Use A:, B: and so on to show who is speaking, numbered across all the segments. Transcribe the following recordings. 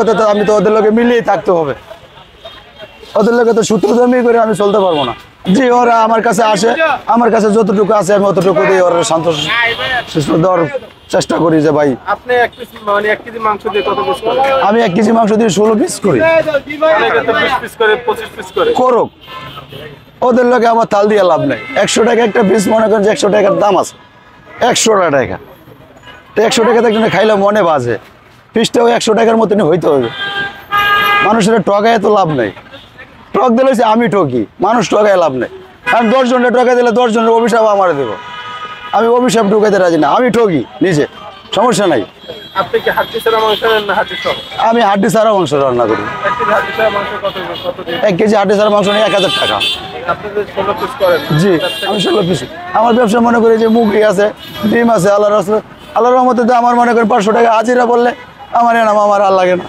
A: কথা তো আমি তো ওদের লোকে মিলিয়ে থাকতে হবে, ওদের লোকে তো সূত্র জমি করে আমি চলতে পারবো না। জি, ওরা আমার কাছে আসে, আমার কাছে যতটুকু আছে আমি অতটুকু দিয়ে ওরা শান্ত দেওয়ার চেষ্টা করি। যে ভাই
B: আপনি এক কেজি মাংস দিয়ে কত পিস করেন?
A: আমি 1 কেজি মাংস দিয়ে 16 পিস করি।
B: অনেকে তো 20 পিস করে, 25 পিস করে।
A: করুক, ওদের লোকে আমার তাল দিয়ে লাভ নেই। 100 টাকা একটা পিস, মনে করেন যে 100 টাকার দাম আছে, 100 টাকা তো 100 টাকা একজনে খাইলে মনে বাজে, পিসটাও 100 টাকার মতনই হইতে হবে। মানুষের টকায় তো লাভ নেই, টক দিলে আমি ঠকি, মানুষ টকায় লাভ নেই। কারণ 10 জনের টকা দিলে 10 জনের অভিশাপ আমার দেবো, আমি অভিশাপ ঢুকাইতে রাজি না, আমি ঠকি নিজে, সমস্যা নাই।
B: আপনি কি হাড্ডি ছাড়া মাংস নেন না হাড্ডি সহ?
A: আমি হাড্ডি ছাড়া মাংস রান্না করি। 1 কেজি হাড্ডি ছাড়া মাংস নিয়ে 1000 টাকা।
B: আপনাদের 16 পিস করেন?
A: জি, আমি 16 পিস। আমার ব্যবসা মনে করি যে মুরগি আছে, ডিম আছে, আল্লাহর রহমতে আমার মনে করেন 500 টাকা হাজিরা বললে আমার এনাম, আমার আর লাগে না।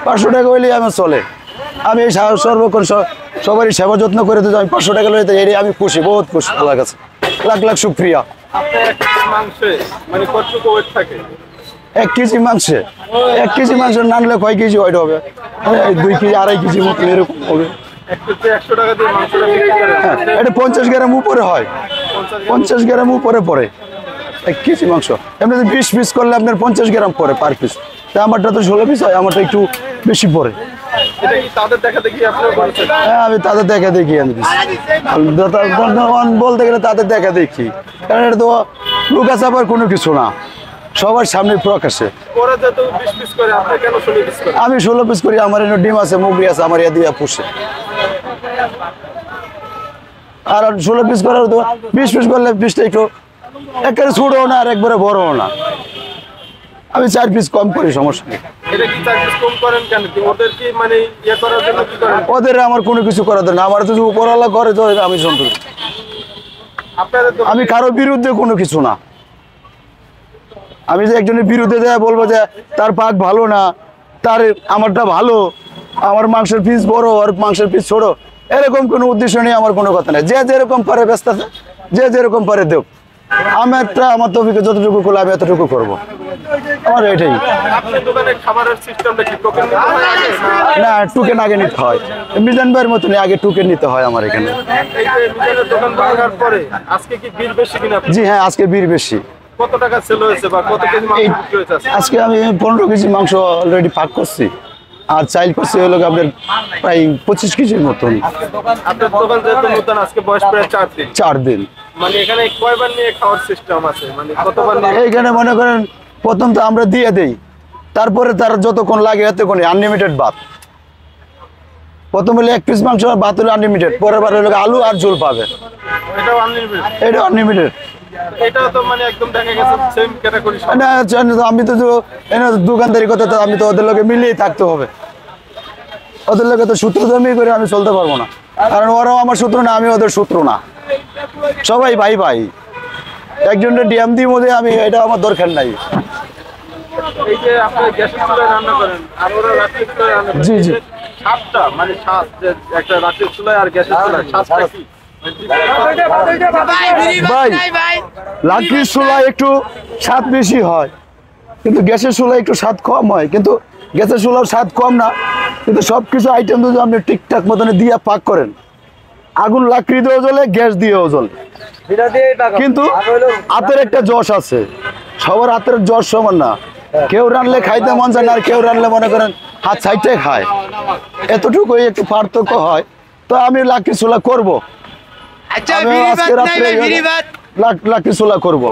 A: 500 টাকা হইলেই আমার চলে। আমি এই সর্বক্ষণ সবারই সেবা যত্ন করে দিতে, আমি 500 টাকা লইতে এই আমি খুশি, বহুত খুশি, আল্লাহর কাছে লাখ লাখ শুকরিয়া।
B: আপনার 1 কেজি মাংসে মানে কতটুকু ওয়েট থাকে?
A: 1 কেজি মাংসে 1 কেজি মাংস না আনলে কয় কেজি ওয়েট হবে? 2 কেজি 2.5 কেজি মতো এরকম হবে।
B: 100 টাকা দিয়ে মাংসটা বিক্রি করেন?
A: হ্যাঁ, এটা 50 গ্রাম উপরে হয়, 50 গ্রাম উপরে পড়ে 1 কেজি মাংস। এমনি 20 পিস করলে আপনার 50 গ্রাম পড়ে পার পিস। তা আমারটা তো 16 পিস হয়, আমারটা একটু বেশি পড়ে।
B: এটা কি তাদের দেখা দেখি আপনি করেছেন?
A: হ্যাঁ, আমি তাদের দেখা দেখি, আমি বলতে গেলে তাদের দেখা দেখি, কারণ এটা তো লুকা চাপার কোনো কিছু না, সবার সামনে প্রকাশে।
B: ওরা যত 20 পিস করে, আপনি কেন 16 পিস করেন?
A: আমি 16 পিস করি, আমার এনে ডিম আছে, মুরগি আছে, আমার ইয়া দিয়ে পুষে। আর 16 পিস করার তো 20 পিস করলে পিসটা একটু একবারে ছোটও না আর একবারে বড়ও না, আমি 4 পিস কম করি, সমস্যা নেই।
B: এটা কি 4 পিস কম করেন কেন? কি ওদের কি মানে ইয়ে করার জন্য কি করেন?
A: ওদের আমার কোনো কিছু করার না, আমার তো উপরওয়ালা করে তো আমি সন্তুষ্ট।
B: আপনাদের তো
A: আমি কারো বিরুদ্ধে কোনো কিছু না। আমি যে একজনের বিরুদ্ধে দেয়া বলবো যে তার পাক ভালো না, তার আমারটা ভালো, আমার মাংসের পিস বড় আর মাংসের পিস ছোট, এরকম কোনো উদ্দেশ্য নেই, আমার কোনো কথা নেই। যে যেরকম পারে ব্যস্ত আছে, যে যেরকম পারে দেব। আমার তো যতটুকু করলে আমি এতটুকু করবো, আমার এটাই।
B: আপনার দোকানে খাবারের সিস্টেমটা কি টোকেন নিতে হয় আগে
A: না, টোকেন আগে নিতে হয়, মিজান ভাইয়ের মতন আগে টোকেন নিতে হয় আমার এখানে।
B: এই যে মিজানের দোকান ভাঙার পরে আজকে কি বিল বেশি কিনা?
A: জি হ্যাঁ, আজকে বীর বেশি।
B: কত টাকা সেল হয়েছে বা কত কেজি মাংস বিক্রি হয়েছে আজকে?
A: আজকে আমি 15 কেজি মাংস অলরেডি পাক করছি, আর চাইল করছি হলো আপনার প্রায় 25 কেজির মতন।
B: আপনার দোকান যেহেতু নতুন, আজকে বয়স প্রায়
A: 4 দিন।
B: মানে এখানে কয়বার নিয়ে খাওয়ার সিস্টেম আছে, মানে কতবার নিয়ে?
A: এইখানে মনে করেন প্রথম তো আমরা দিয়ে দেই, তারপরে তার যতক্ষণ লাগে এতক্ষণ আনলিমিটেড ভাত। প্রথম হলে 1 পিস মাংস আর ভাত হলো আনলিমিটেড, পরের বার হলো আলু আর ঝোল পাবে,
B: এটাও আনলিমিটেড?
A: এটা আনলিমিটেড।
B: এটা তো মানে একদম দেখা গেছে সেম ক্যাটাগরি।
A: না, আমি তো দোকানদারি কথা তো আমি তো ওদের লোকে মিলিয়ে থাকতে হবে, ওদের লোকে তো সূত্র জমি করে আমি চলতে পারবো না, কারণ ওরাও আমার সূত্র না, আমি ওদের সূত্র না, সবাই ভাই ভাই। একজনের ডিএম দিয়ে মধ্যে আমি, এটা আমার দরকার নাই।
B: এই যে আপনি গ্যাসের চুলায় রান্না করেন আর ওরা রাত্রির চুলায় রান্না করেন,
A: জি জি,
B: স্বাদটা মানে স্বাদ, যে একটা রাত্রির চুলায় আর গ্যাসের চুলায় স্বাদটা কি?
A: ভাই লাকড়ির চুলায় একটু স্বাদ বেশি হয়, কিন্তু গ্যাসের চুলায় একটু স্বাদ কম হয়। কিন্তু গ্যাসের চুলার স্বাদ কম না, কিন্তু সবকিছু আইটেম যদি আপনি ঠিকঠাক মতন দিয়ে পাক করেন, আগুন লাকড়ি দিয়েও জ্বলে, গ্যাস দিয়েও জ্বলে, কিন্তু হাতের একটা যশ আছে, সবার হাতের যশ সমান না। কেউ রানলে খাইতে মন চায় না, আর কেউ রানলে মনে করেন হাত সাইডে খায়, এতটুকুই একটু পার্থক্য হয়। তো আমি লাকড়ি চুলা করবো, আমি আজকে রাত্রে লাকড়ি চুলা করবো।